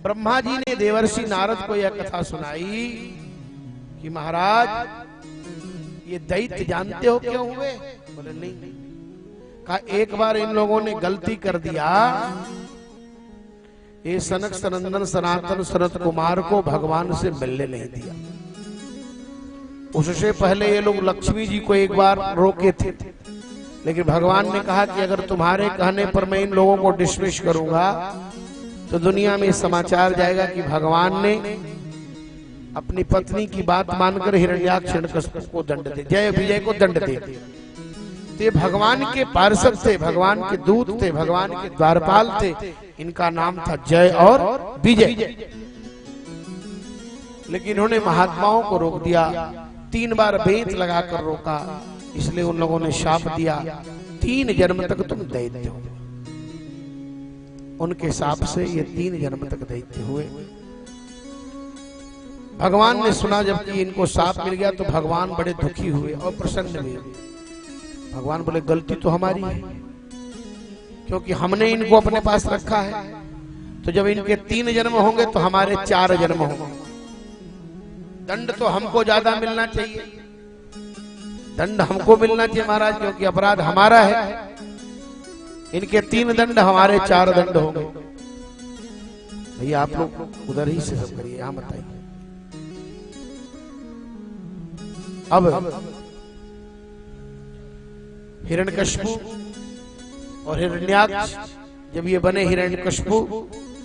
ब्रह्मा जी ने देवर्षि नारद को यह कथा सुनाई कि महाराज ये दैत्य जानते हो क्यों हुए? बोले नहीं। कहा एक बार इन लोगों ने गलती कर दिया, ये सनक सनंदन सनातन सनत कुमार को भगवान से मिलने नहीं दिया। उससे पहले ये लोग लक्ष्मी जी को एक बार रोके थे, लेकिन भगवान ने कहा कि अगर तुम्हारे कहने पर मैं इन लोगों को डिसमिस करूंगा तो दुनिया में समाचार जाएगा कि भगवान ने अपनी पत्नी की बात मानकर हिरण्याक्ष को दंड दे, जय विजय को दंड दे। ते भगवान के पार्षद थे, भगवान के दूत थे, भगवान के द्वारपाल थे। इनका नाम था जय और विजय। लेकिन इन्होंने महात्माओं को रोक दिया, 3 बार बेंत लगाकर रोका, इसलिए उन लोगों ने शाप दिया 3 जन्म तक तुम दैत्य हो। उनके शाप से ये 3 जन्म तक दैत्य हुए। भगवान ने सुना जबकि इनको शाप मिल गया तो भगवान बड़े दुखी हुए और प्रसन्न हुए। भगवान बोले गलती तो हमारी है, क्योंकि हमने इनको अपने पास रखा है। तो जब इनके 3 जन्म होंगे तो हमारे 4 जन्म होंगे। दंड तो हमको ज्यादा मिलना चाहिए, दंड हमको मिलना चाहिए महाराज, क्योंकि अपराध हमारा है। इनके 3 दंड, हमारे 4 दंड होंगे। भैया आप लोग उधर ही से सब करिए, यहां बताइए। अब हिरण्यकशिपु और हिरण्याक्ष जब ये बने हिरण्यकशिपु,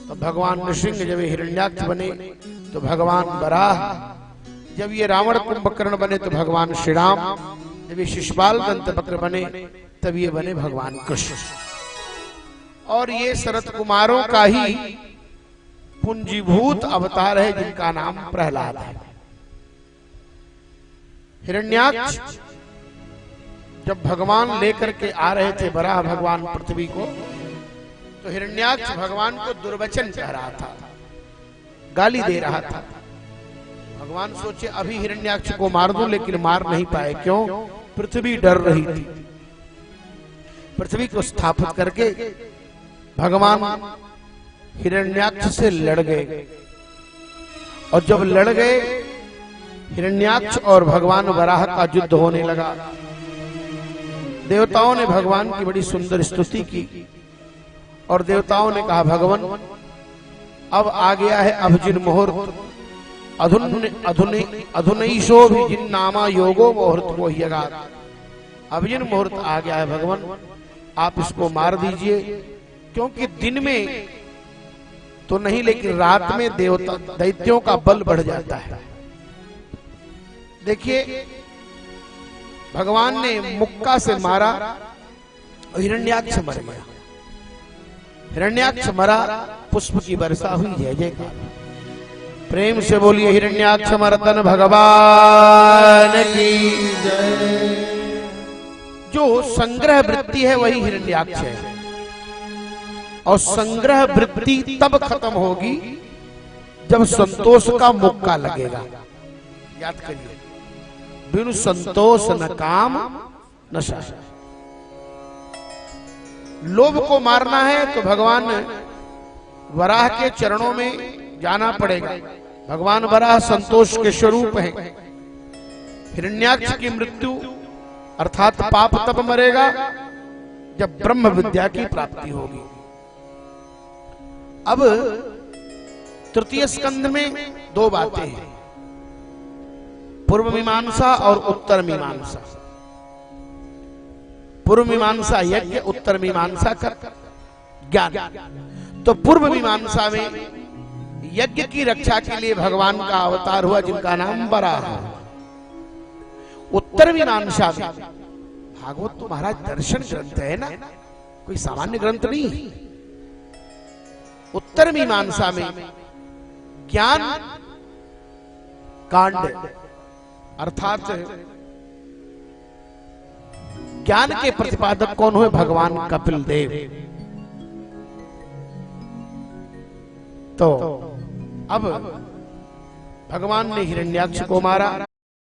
तो भगवान नृसिंह। जब ये हिरण्याक्ष बने तो भगवान वराह। जब ये रावण कुंभकर्ण बने तो भगवान श्री राम। जब ये शिशुपाल दंतवक्र बने तब ये बने भगवान कृष्ण। और ये शरत कुमारों का ही पुंजीभूत अवतार है, जिनका नाम प्रहलाद है। हिरण्याक्ष जब भगवान लेकर के आ रहे थे वराह भगवान पृथ्वी को, तो हिरण्याक्ष भगवान को दुर्वचन कह रहा था, गाली दे रहा था। भगवान सोचे अभी हिरण्याक्ष को मार दूं, लेकिन मार नहीं पाए। क्यों? पृथ्वी डर रही थी। पृथ्वी को स्थापित करके भगवान हिरण्याक्ष से लड़ गए। और जब लड़ गए, हिरण्याक्ष और भगवान वराह का युद्ध होने लगा। देवताओं ने भगवान की बड़ी सुंदर स्तुति की और देवताओं ने कहा भगवान अब आ गया है अभिजिन मुहूर्त, अधुनैषो भी जिन नामा योगो मुहूर्त को ही। अभिजिन मुहूर्त आ गया है भगवान, आप इसको मार दीजिए, क्योंकि दिन में तो नहीं लेकिन रात में देवता दैत्यों का बल बढ़ जाता है। देखिए भगवान ने मुक्का से मारा और हिरण्याक्ष मर गया। हिरण्याक्ष मरा, पुष्प की वर्षा हुई। जय जयकार, प्रेम से बोलिए हिरण्याक्ष मर्दन भगवान की जय। जो संग्रह वृत्ति है वही हिरण्याक्ष है, और संग्रह वृत्ति तब खत्म होगी जब संतोष का मुक्का लगेगा। याद करिए, बिनु संतोष न काम न शासन। लोभ को मारना है तो भगवान वराह के चरणों में जाना पड़ेगा। भगवान वराह संतोष के स्वरूप हैं। हिरण्याक्ष की मृत्यु अर्थात पाप तब मरेगा जब ब्रह्म विद्या की प्राप्ति होगी। अब तृतीय स्कंध में 2 बातें हैं, पूर्व मीमांसा और उत्तर मीमांसा। पूर्व मीमांसा यज्ञ, उत्तर मीमांसा का ज्ञान। तो पूर्व मीमांसा में यज्ञ की रक्षा के लिए भगवान का अवतार हुआ, जिनका नाम वराह है। उत्तर मीमांसा में भागवत तो महाराज दर्शन ग्रंथ है ना, कोई सामान्य ग्रंथ नहीं। उत्तर मीमांसा में ज्ञान कांड अर्थात ज्ञान के प्रतिपादक कौन हुए? भगवान कपिल देव। तो अब भगवान ने हिरण्याक्ष को मारा।